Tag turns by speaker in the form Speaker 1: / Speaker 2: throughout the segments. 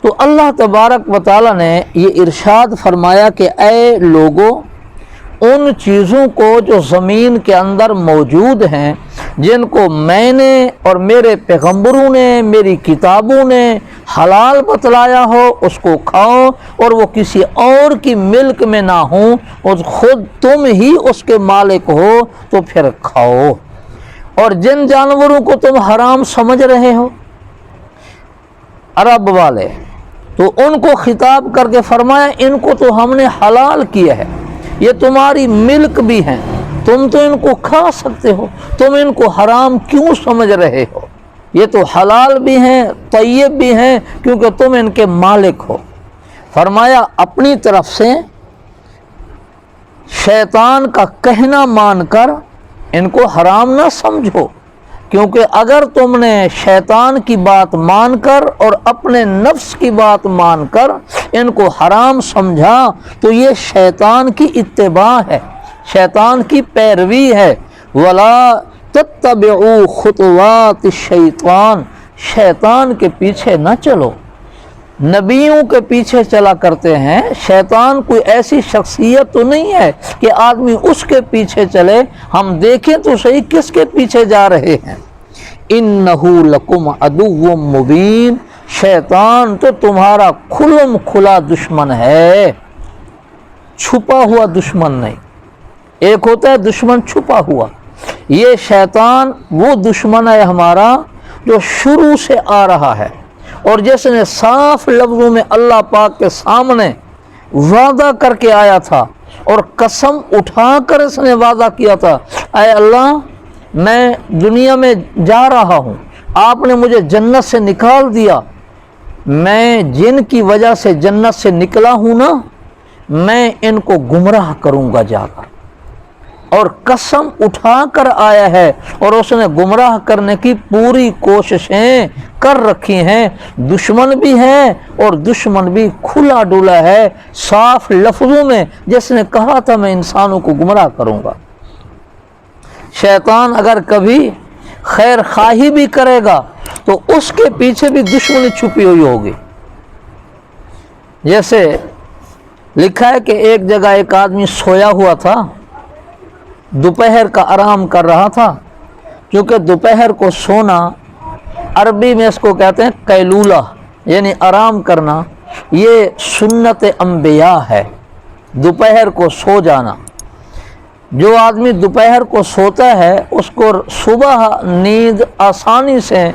Speaker 1: تو اللہ تبارک و تعالی نے یہ ارشاد فرمایا کہ اے لوگو، ان چیزوں کو جو زمین کے اندر موجود ہیں، جن کو میں نے اور میرے پیغمبروں نے، میری کتابوں نے حلال بتلایا ہو، اس کو کھاؤ، اور وہ کسی اور کی ملک میں نہ ہوں، اور خود تم ہی اس کے مالک ہو تو پھر کھاؤ۔ اور جن جانوروں کو تم حرام سمجھ رہے ہو، عرب والے، تو ان کو خطاب کر کے فرمایا ان کو تو ہم نے حلال کیا ہے، یہ تمہاری ملک بھی ہیں، تم تو ان کو کھا سکتے ہو، تم ان کو حرام کیوں سمجھ رہے ہو؟ یہ تو حلال بھی ہیں، طیب بھی ہیں، کیونکہ تم ان کے مالک ہو۔ فرمایا اپنی طرف سے شیطان کا کہنا مان کر ان کو حرام نہ سمجھو، کیونکہ اگر تم نے شیطان کی بات مان کر اور اپنے نفس کی بات مان کر ان کو حرام سمجھا تو یہ شیطان کی اتباع ہے، شیطان کی پیروی ہے۔ وَلَا تَتَّبِعُوا خُطُوَاتِ الشَّيْطَانِ، شیطان کے پیچھے نہ چلو، نبیوں کے پیچھے چلا کرتے ہیں۔ شیطان کوئی ایسی شخصیت تو نہیں ہے کہ آدمی اس کے پیچھے چلے، ہم دیکھیں تو صحیح کس کے پیچھے جا رہے ہیں۔ اِنَّهُ لَكُمْ عَدُوٌّ مُّبِينٌ، شیطان تو تمہارا کھلم کھلا دشمن ہے، چھپا ہوا دشمن نہیں۔ ایک ہوتا ہے دشمن چھپا ہوا، یہ شیطان وہ دشمن ہے ہمارا جو شروع سے آ رہا ہے، اور جس نے صاف لفظوں میں اللہ پاک کے سامنے وعدہ کر کے آیا تھا اور قسم اٹھا کر اس نے وعدہ کیا تھا، اے اللہ میں دنیا میں جا رہا ہوں، آپ نے مجھے جنت سے نکال دیا، میں جن کی وجہ سے جنت سے نکلا ہوں نا، میں ان کو گمراہ کروں گا جا کر، اور قسم اٹھا کر آیا ہے، اور اس نے گمراہ کرنے کی پوری کوششیں کر رکھی ہیں۔ دشمن بھی ہے اور دشمن بھی کھلا ڈولا ہے، صاف لفظوں میں جس نے کہا تھا میں انسانوں کو گمراہ کروں گا۔ شیطان اگر کبھی خیر خواہی بھی کرے گا تو اس کے پیچھے بھی دشمنی چھپی ہوئی ہوگی۔ جیسے لکھا ہے کہ ایک جگہ ایک آدمی سویا ہوا تھا، دوپہر کا آرام کر رہا تھا، کیونکہ دوپہر کو سونا عربی میں اس کو کہتے ہیں قیلولہ، یعنی آرام کرنا، یہ سنت انبیاء ہے، دوپہر کو سو جانا۔ جو آدمی دوپہر کو سوتا ہے اس کو صبح نیند آسانی سے،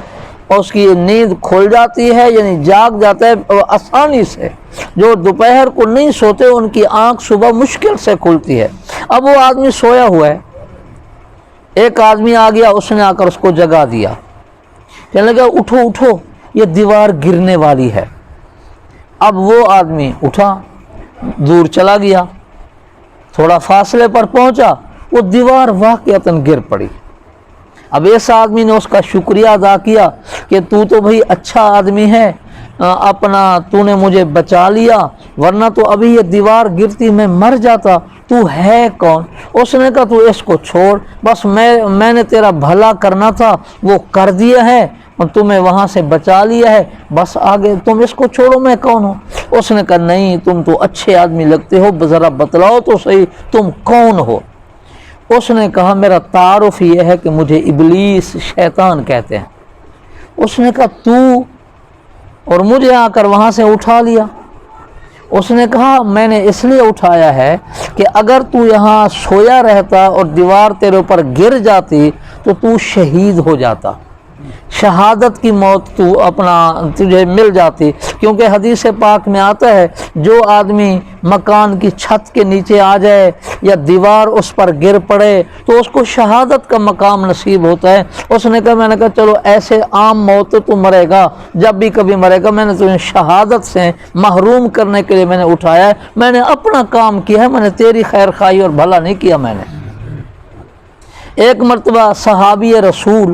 Speaker 1: اس کی نیند کھل جاتی ہے، یعنی جاگ جاتا ہے آسانی سے۔ جو دوپہر کو نہیں سوتے ان کی آنکھ صبح مشکل سے کھلتی ہے۔ اب وہ آدمی سویا ہوا ہے، ایک آدمی آ گیا، اس نے آ کر اس کو جگا دیا، کہنے لگا اٹھو اٹھو یہ دیوار گرنے والی ہے۔ اب وہ آدمی اٹھا، دور چلا گیا، تھوڑا فاصلے پر پہنچا، وہ دیوار واقعتاً گر پڑی۔ اب اس آدمی نے اس کا شکریہ ادا کیا کہ تو بھئی اچھا آدمی ہے، اپنا تو نے مجھے بچا لیا، ورنہ تو ابھی یہ دیوار گرتی میں مر جاتا، تو ہے کون؟ اس نے کہا تو اس کو چھوڑ، بس میں نے تیرا بھلا کرنا تھا وہ کر دیا ہے، اور تمہیں وہاں سے بچا لیا ہے، بس آگے تم اس کو چھوڑو، میں کون ہوں؟ اس نے کہا نہیں تم تو اچھے آدمی لگتے ہو، ذرا بتلاؤ تو صحیح تم کون ہو؟ اس نے کہا میرا تعارف یہ ہے کہ مجھے ابلیس شیطان کہتے ہیں۔ اس نے کہا تو، اور مجھے آ کر وہاں سے اٹھا لیا۔ اس نے کہا میں نے اس لیے اٹھایا ہے کہ اگر تو یہاں سویا رہتا اور دیوار تیرے اوپر گر جاتی تو شہید ہو جاتا، شہادت کی موت تجھے مل جاتی، کیونکہ حدیث پاک میں آتا ہے جو آدمی مکان کی چھت کے نیچے آ جائے یا دیوار اس پر گر پڑے تو اس کو شہادت کا مقام نصیب ہوتا ہے۔ اس نے کہا، میں نے کہا چلو ایسے عام موت تو مرے گا، جب بھی کبھی مرے گا، میں نے تمہیں شہادت سے محروم کرنے کے لیے میں نے اٹھایا ہے، میں نے اپنا کام کیا ہے، میں نے تیری خیر خواہی اور بھلا نہیں کیا۔ میں نے ایک مرتبہ صحابی رسول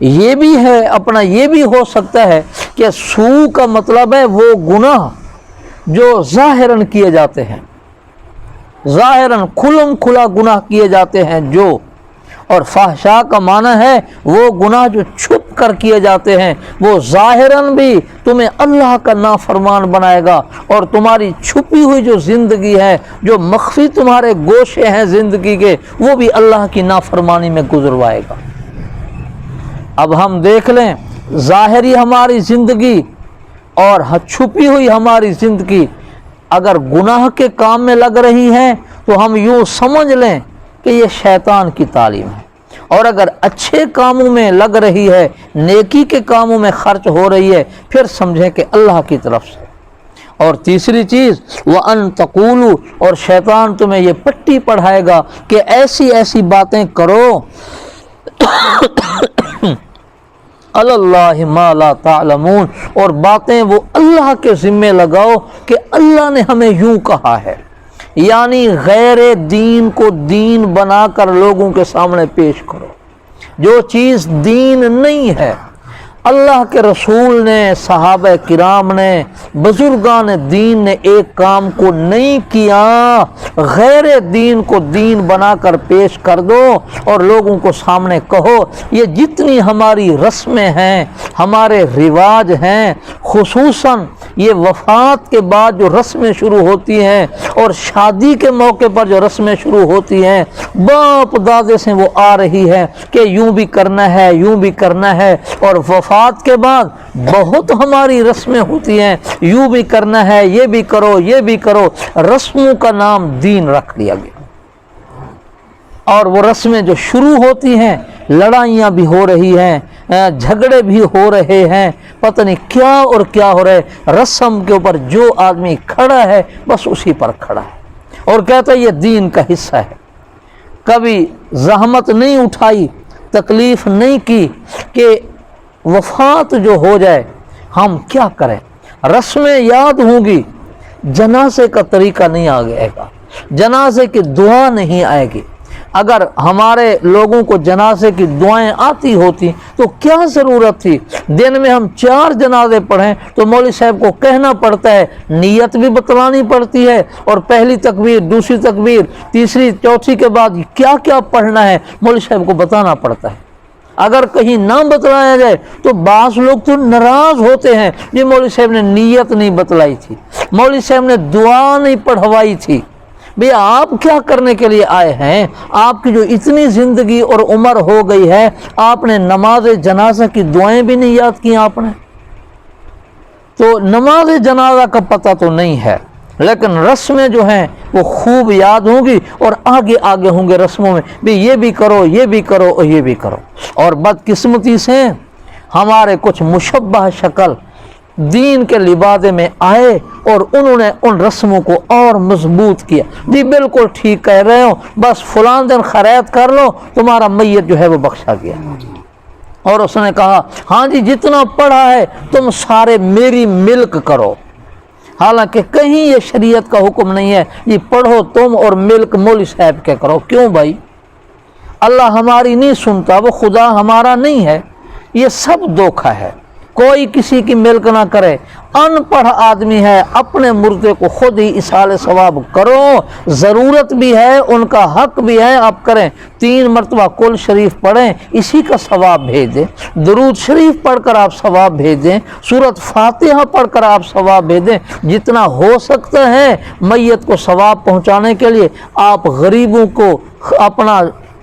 Speaker 1: یہ بھی ہے اپنا، یہ بھی ہو سکتا ہے کہ سو کا مطلب ہے وہ گناہ جو ظاہراً کیے جاتے ہیں، ظاہراً کھلم کھلا گناہ کیے جاتے ہیں جو، اور فحشاء کا معنی ہے وہ گناہ جو چھپ کر کیے جاتے ہیں، وہ ظاہراً بھی تمہیں اللہ کا نافرمان بنائے گا، اور تمہاری چھپی ہوئی جو زندگی ہے، جو مخفی تمہارے گوشے ہیں زندگی کے، وہ بھی اللہ کی نافرمانی میں گزروائے گا۔ اب ہم دیکھ لیں، ظاہری ہماری زندگی اور چھپی ہوئی ہماری زندگی اگر گناہ کے کام میں لگ رہی ہے تو ہم یوں سمجھ لیں کہ یہ شیطان کی تعلیم ہے، اور اگر اچھے کاموں میں لگ رہی ہے، نیکی کے کاموں میں خرچ ہو رہی ہے، پھر سمجھیں کہ اللہ کی طرف سے۔ اور تیسری چیز وَأَن تَقُولُوا، اور شیطان تمہیں یہ پٹی پڑھائے گا کہ ایسی ایسی باتیں کرو علی اللہ ما لا تعلمون، اور باتیں وہ اللہ کے ذمے لگاؤ کہ اللہ نے ہمیں یوں کہا ہے، یعنی غیر دین کو دین بنا کر لوگوں کے سامنے پیش کرو۔ جو چیز دین نہیں ہے، اللہ کے رسول نے، صحابہ کرام نے، بزرگان دین نے ایک کام کو نہیں کیا، غیر دین کو دین بنا کر پیش کر دو اور لوگوں کو سامنے کہو یہ جتنی ہماری رسمیں ہیں، ہمارے رواج ہیں، خصوصاً یہ وفات کے بعد جو رسمیں شروع ہوتی ہیں اور شادی کے موقع پر جو رسمیں شروع ہوتی ہیں، باپ دادے سے وہ آ رہی ہے کہ یوں بھی کرنا ہے، یوں بھی کرنا ہے، اور وفات کے بعد بہت ہماری رسمیں ہوتی ہیں، یوں بھی کرنا ہے، یہ بھی کرو، یہ بھی کرو، رسموں کا نام دین رکھ لیا گیا، اور وہ رسمیں جو شروع ہوتی ہیں، لڑائیاں بھی ہو رہی ہیں، جھگڑے بھی ہو رہے ہیں، پتہ نہیں کیا اور کیا ہو رہا ہے، رسم کے اوپر جو آدمی کھڑا ہے بس اسی پر کھڑا ہے اور کہتا ہے یہ دین کا حصہ ہے۔ کبھی زحمت نہیں اٹھائی، تکلیف نہیں کی کہ وفات جو ہو جائے ہم کیا کریں، رسمیں یاد ہوں گی، جنازے کا طریقہ نہیں آئے گا، جنازے کی دعا نہیں آئے گی۔ اگر ہمارے لوگوں کو جنازے کی دعائیں آتی ہوتی تو کیا ضرورت تھی دن میں ہم 4 جنازے پڑھیں، تو مولوی صاحب کو کہنا پڑتا ہے، نیت بھی بتلانی پڑتی ہے، اور پہلی تکبیر، دوسری تکبیر، تیسری، چوتھی کے بعد کیا کیا پڑھنا ہے مولوی صاحب کو بتانا پڑتا ہے۔ اگر کہیں نہ بتلایا جائے تو بعض لوگ تو ناراض ہوتے ہیں، یہ مولوی صاحب نے نیت نہیں بتلائی تھی، مولوی صاحب نے دعا نہیں پڑھوائی تھی۔ بھئی آپ کیا کرنے کے لیے آئے ہیں؟ آپ کی جو اتنی زندگی اور عمر ہو گئی ہے، آپ نے نماز جنازہ کی دعائیں بھی نہیں یاد کی آپ نے، تو نماز جنازہ کا پتہ تو نہیں ہے، لیکن رسمیں جو ہیں وہ خوب یاد ہوں گی اور آگے آگے ہوں گے رسموں میں، بھی یہ بھی کرو، یہ بھی کرو اور یہ بھی کرو۔ اور بدقسمتی سے ہمارے کچھ مشبہ شکل دین کے لبادے میں آئے اور انہوں نے ان رسموں کو اور مضبوط کیا، جی بالکل ٹھیک کہہ رہے ہو، بس فلان دن خیرات کر لو، تمہارا میت جو ہے وہ بخشا گیا۔ اور اس نے کہا ہاں جی جتنا پڑھا ہے تم سارے میری ملک کرو، حالانکہ کہیں یہ شریعت کا حکم نہیں ہے یہ پڑھو تم اور ملک مولوی صاحب کے کرو۔ کیوں بھائی؟ اللہ ہماری نہیں سنتا، وہ خدا ہمارا نہیں ہے، یہ سب دھوکہ ہے، کوئی کسی کی ملک نہ کرے۔ ان پڑھ آدمی ہے، اپنے مردے کو خود ہی اصال ثواب کرو، ضرورت بھی ہے، ان کا حق بھی ہے، آپ کریں، 3 مرتبہ کل شریف پڑھیں، اسی کا ثواب بھیج دیں، درود شریف پڑھ کر آپ ثواب بھیج دیں، سورۃ فاتحہ پڑھ کر آپ ثواب بھیج دیں، جتنا ہو سکتا ہے میت کو ثواب پہنچانے کے لیے آپ غریبوں کو اپنا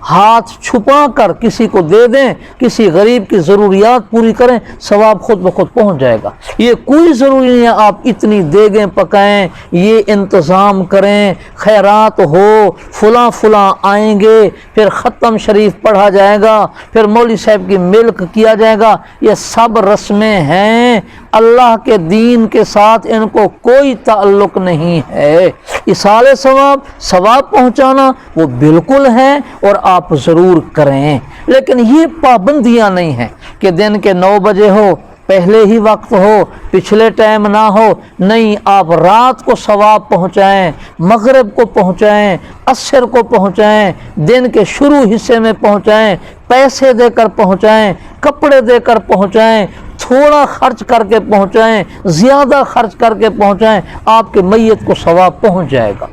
Speaker 1: ہاتھ چھپا کر کسی کو دے دیں، کسی غریب کی ضروریات پوری کریں، ثواب خود بخود پہنچ جائے گا۔ یہ کوئی ضروری نہیں ہے آپ اتنی دیگیں پکائیں، یہ انتظام کریں، خیرات ہو، فلاں فلاں آئیں گے، پھر ختم شریف پڑھا جائے گا، پھر مولوی صاحب کی ملک کیا جائے گا، یہ سب رسمیں ہیں، اللہ کے دین کے ساتھ ان کو کوئی تعلق نہیں ہے۔ اصال ثواب پہنچانا وہ بالکل ہے اور آپ ضرور کریں، لیکن یہ پابندیاں نہیں ہیں کہ دن کے 9 بجے ہو، پہلے ہی وقت ہو، پچھلے ٹائم نہ ہو، نہیں، آپ رات کو ثواب پہنچائیں، مغرب کو پہنچائیں، عصر کو پہنچائیں، دن کے شروع حصے میں پہنچائیں، پیسے دے کر پہنچائیں، کپڑے دے کر پہنچائیں، تھوڑا خرچ کر کے پہنچائیں، زیادہ خرچ کر کے پہنچائیں، آپ کے میت کو ثواب پہنچ جائے گا۔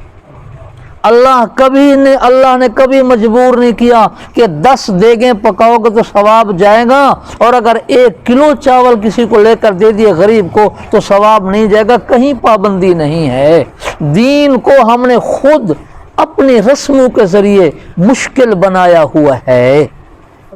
Speaker 1: اللہ نے کبھی مجبور نہیں کیا کہ 10 دیگیں پکاؤ گے تو ثواب جائے گا، اور اگر 1 کلو چاول کسی کو لے کر دے دیے غریب کو تو ثواب نہیں جائے گا۔ کہیں پابندی نہیں ہے۔ دین کو ہم نے خود اپنی رسموں کے ذریعے مشکل بنایا ہوا ہے۔